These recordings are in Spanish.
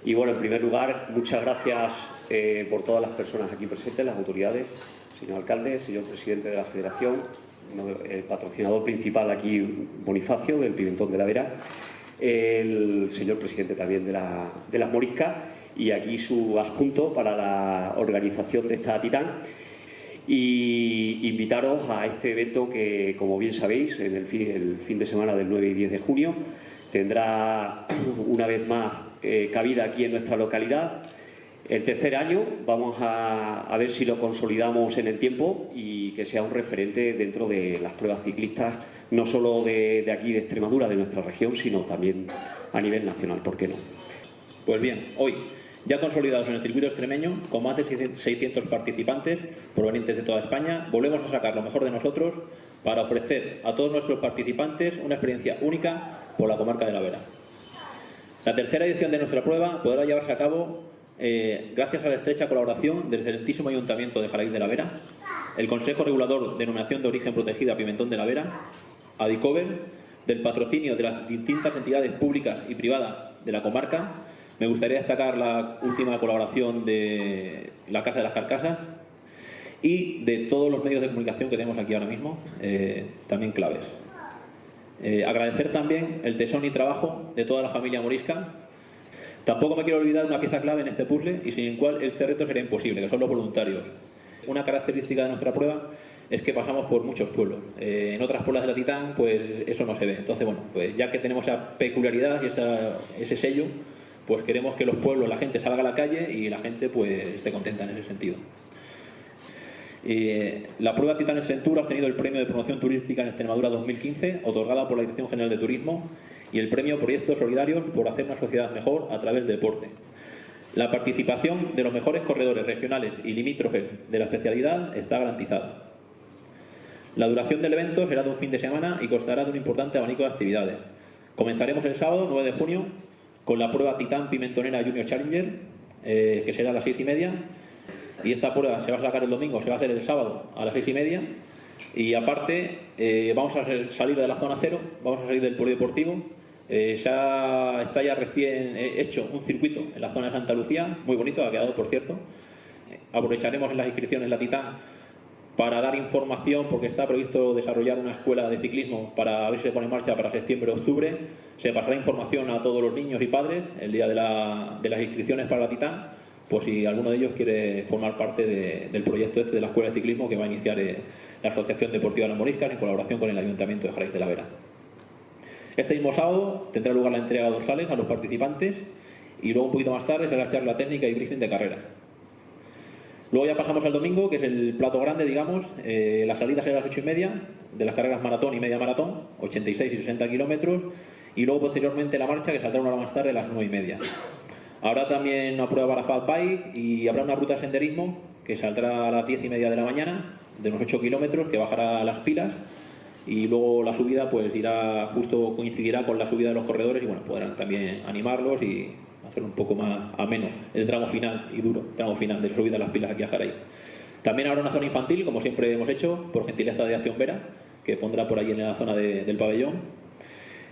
Y bueno, en primer lugar, muchas gracias por todas las personas aquí presentes, las autoridades, señor alcalde, señor presidente de la Federación, el patrocinador principal aquí, Bonifacio, del Pimentón de la Vera, el señor presidente también de las Moriscas y aquí su adjunto para la organización de esta Titán. Y invitaros a este evento que, como bien sabéis, en el fin de semana del 9 y 10 de junio tendrá una vez más cabida aquí en nuestra localidad. El tercer año vamos a ver si lo consolidamos en el tiempo y que sea un referente dentro de las pruebas ciclistas, no solo de aquí de Extremadura, de nuestra región, sino también a nivel nacional, ¿por qué no? Pues bien, hoy, ya consolidados en el circuito extremeño, con más de 600 participantes provenientes de toda España, volvemos a sacar lo mejor de nosotros para ofrecer a todos nuestros participantes una experiencia única por la comarca de la Vera. La tercera edición de nuestra prueba podrá llevarse a cabo gracias a la estrecha colaboración del excelentísimo Ayuntamiento de Jaraíz de la Vera, el Consejo Regulador de Denominación de Origen Protegida Pimentón de la Vera, Adicover, del patrocinio de las distintas entidades públicas y privadas de la comarca. Me gustaría destacar la última colaboración de la Casa de las Carcasas y de todos los medios de comunicación que tenemos aquí ahora mismo, también claves. Agradecer también el tesón y trabajo de toda la familia morisca. Tampoco me quiero olvidar una pieza clave en este puzzle y sin el cual este reto sería imposible, que son los voluntarios. Una característica de nuestra prueba es que pasamos por muchos pueblos. En otras pruebas de la Titán, pues eso no se ve. Entonces, bueno, pues ya que tenemos esa peculiaridad y ese sello, pues queremos que los pueblos, la gente salga a la calle y la gente pues esté contenta en ese sentido. La prueba Titán Exentur ha obtenido el Premio de Promoción Turística en Extremadura 2015, otorgada por la Dirección General de Turismo, y el Premio Proyectos Solidarios por hacer una sociedad mejor a través del deporte. La participación de los mejores corredores regionales y limítrofes de la especialidad está garantizada. La duración del evento será de un fin de semana y constará de un importante abanico de actividades. Comenzaremos el sábado 9 de junio con la prueba Titán Pimentonera Junior Challenger, que será a las 6:30, y esta prueba se va a sacar el domingo, se va a hacer el sábado a las 6:30, y aparte vamos a salir de la zona cero, vamos a salir del polideportivo. Está ya recién hecho un circuito en la zona de Santa Lucía, muy bonito, ha quedado por cierto. Aprovecharemos en las inscripciones la Titán para dar información, porque está previsto desarrollar una escuela de ciclismo para ver si se pone en marcha para septiembre o octubre. Se pasará información a todos los niños y padres el día de las inscripciones para la Titán, pues si alguno de ellos quiere formar parte del proyecto este de la escuela de ciclismo que va a iniciar la Asociación Deportiva de las Moriscas en colaboración con el Ayuntamiento de Jaraíz de la Vera. Este mismo sábado tendrá lugar la entrega de dorsales a los participantes y luego un poquito más tarde será la charla técnica y briefing de carrera. Luego ya pasamos al domingo, que es el plato grande, digamos. La salida será a las 8:30 de las carreras maratón y media maratón, 86 y 60 kilómetros, y luego posteriormente la marcha, que saldrá una hora más tarde a las 9:30. Habrá también una prueba para fat bike y habrá una ruta de senderismo que saldrá a las 10:30 de la mañana, de unos 8 kilómetros, que bajará a Las Pilas, y luego la subida pues coincidirá con la subida de los corredores y bueno, podrán también animarlos y hacer un poco más ameno el tramo final y duro, tramo final de la subida de Las Pilas aquí a Jaraíz. También habrá una zona infantil, como siempre hemos hecho, por gentileza de Acción Vera, que pondrá por ahí en la zona del pabellón.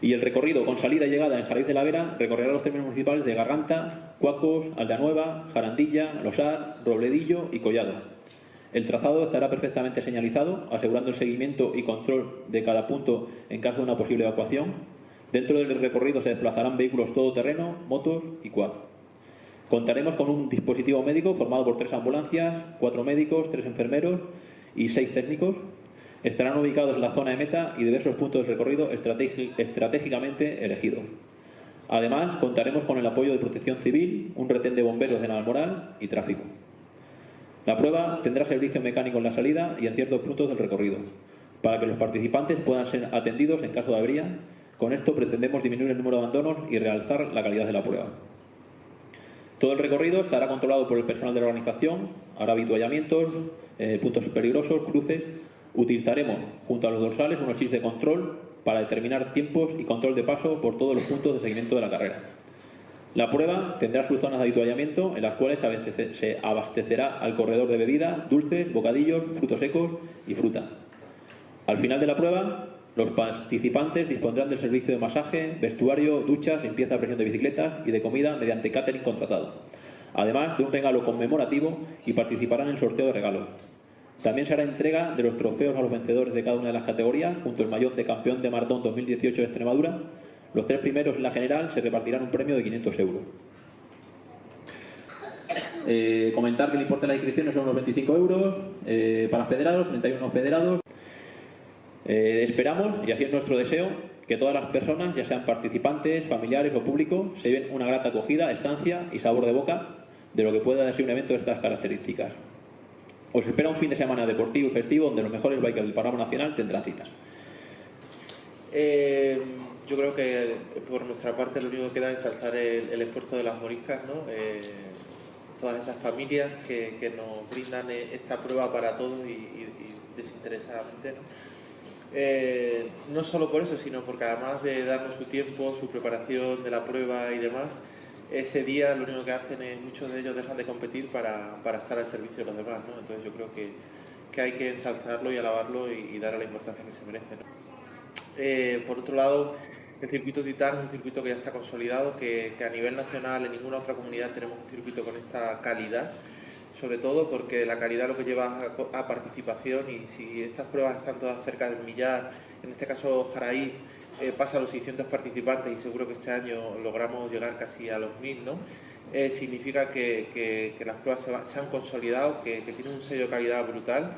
Y el recorrido con salida y llegada en Jaraíz de la Vera recorrerá los términos municipales de Garganta, Cuacos, Aldeanueva, Jarandilla, Losar, Robledillo y Collado. El trazado estará perfectamente señalizado, asegurando el seguimiento y control de cada punto en caso de una posible evacuación. Dentro del recorrido se desplazarán vehículos todoterreno, motos y quad. Contaremos con un dispositivo médico formado por 3 ambulancias, 4 médicos, 3 enfermeros y 6 técnicos. Estarán ubicados en la zona de meta y diversos puntos del recorrido estratégicamente elegidos. Además, contaremos con el apoyo de Protección Civil, un retén de bomberos de Navalmoral y tráfico. La prueba tendrá servicio mecánico en la salida y en ciertos puntos del recorrido, para que los participantes puedan ser atendidos en caso de avería. Con esto pretendemos disminuir el número de abandonos y realzar la calidad de la prueba. Todo el recorrido estará controlado por el personal de la organización, habrá avituallamientos, puntos peligrosos, cruces. Utilizaremos, junto a los dorsales, unos chips de control para determinar tiempos y control de paso por todos los puntos de seguimiento de la carrera. La prueba tendrá sus zonas de avituallamiento, en las cuales se abastecerá al corredor de bebida, dulces, bocadillos, frutos secos y fruta. Al final de la prueba, Los participantes dispondrán del servicio de masaje, vestuario, duchas, limpieza a presión de bicicletas y de comida mediante catering contratado, además de un regalo conmemorativo, y participarán en el sorteo de regalo. También se hará entrega de los trofeos a los vencedores de cada una de las categorías, junto al maillot de campeón de maratón 2018 de Extremadura. Los 3 primeros en la general se repartirán un premio de 500 euros. Comentar que el importe de las inscripciones son unos 25 euros para federados, 31 federados. Esperamos, y así es nuestro deseo, que todas las personas, ya sean participantes, familiares o público, se lleven una grata acogida, estancia y sabor de boca de lo que pueda ser un evento de estas características. Os espera un fin de semana deportivo y festivo donde los mejores bikers del panorama nacional tendrán citas. Yo creo que por nuestra parte lo único que queda es ensalzar el esfuerzo de las moriscas, ¿no? Todas esas familias que nos brindan esta prueba para todos y desinteresadamente, ¿no? No solo por eso, sino porque además de darnos su tiempo, su preparación de la prueba y demás, ese día lo único que hacen es, muchos de ellos dejan de competir para estar al servicio de los demás, ¿no? Entonces yo creo que hay que ensalzarlo y alabarlo y darle la importancia que se merece, ¿no? Por otro lado, el circuito Titán es un circuito que ya está consolidado, que a nivel nacional en ninguna otra comunidad tenemos un circuito con esta calidad, sobre todo porque la calidad lo que lleva a participación, y si estas pruebas están todas cerca del millar, en este caso Jaraíz pasa a los 600 participantes y seguro que este año logramos llegar casi a los 1000, ¿no? Significa que las pruebas se han consolidado, que tienen un sello de calidad brutal.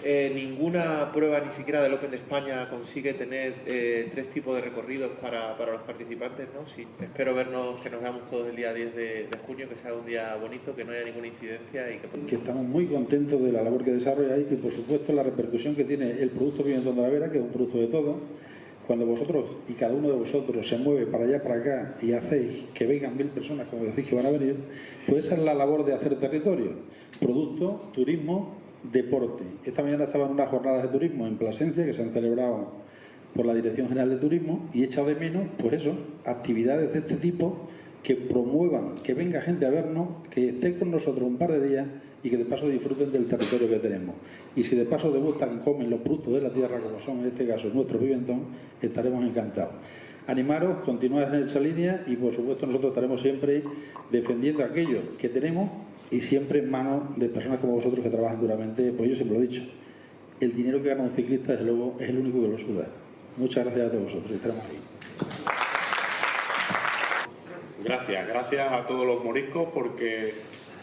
Ninguna prueba, ni siquiera del Open de España, consigue tener 3 tipos de recorridos para los participantes, ¿no? Sí, espero que nos veamos todos el día 10 de junio, que sea un día bonito, que no haya ninguna incidencia y que estamos muy contentos de la labor que desarrolla y por supuesto la repercusión que tiene el producto Pimentón de la Vera, que es un producto de todos. Cuando vosotros y cada uno de vosotros se mueve para allá, para acá y hacéis que vengan 1000 personas, como decís que van a venir, pues esa es la labor de hacer territorio. Producto, turismo, deporte. Esta mañana estaban unas jornadas de turismo en Plasencia que se han celebrado por la Dirección General de Turismo y he echado de menos, pues eso, actividades de este tipo que promuevan, que venga gente a vernos, que esté con nosotros un par de días y que de paso disfruten del territorio que tenemos. Y si de paso degustan, comen los productos de la tierra, como son en este caso nuestro pimentón, estaremos encantados. Animaros, continuad en esa línea y por supuesto nosotros estaremos siempre defendiendo aquello que tenemos y siempre en manos de personas como vosotros que trabajan duramente. Pues yo siempre lo he dicho, el dinero que gana un ciclista desde luego es el único que lo suda. Muchas gracias a todos vosotros, estaremos ahí. Gracias a todos los moriscos, porque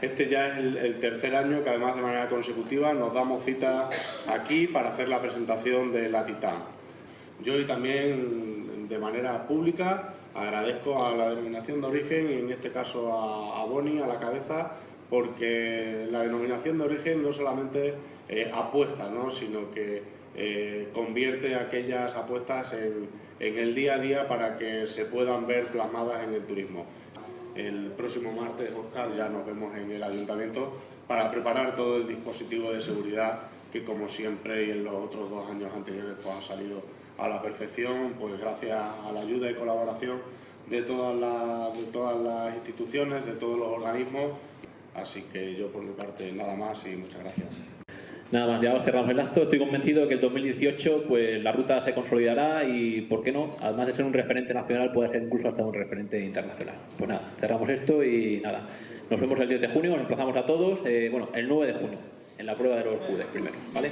este ya es el tercer año que además de manera consecutiva nos damos cita aquí para hacer la presentación de la Titán. Yo y también de manera pública agradezco a la denominación de origen y en este caso a Boni a la cabeza, porque la denominación de origen no solamente apuesta, ¿no? Sino que convierte aquellas apuestas en el día a día para que se puedan ver plasmadas en el turismo. El próximo martes, Óscar, ya nos vemos en el Ayuntamiento para preparar todo el dispositivo de seguridad que, como siempre y en los otros 2 años anteriores, pues ha salido a la perfección, pues gracias a la ayuda y colaboración de todas las instituciones, de todos los organismos. Así que yo por mi parte nada más y muchas gracias. Nada más, ya cerramos el acto. Estoy convencido de que el 2018 pues la ruta se consolidará y, ¿por qué no? Además de ser un referente nacional, puede ser incluso hasta un referente internacional. Pues nada, cerramos esto y nada. Nos vemos el 10 de junio, nos emplazamos a todos, el 9 de junio, en la prueba de los Judes primero, ¿vale?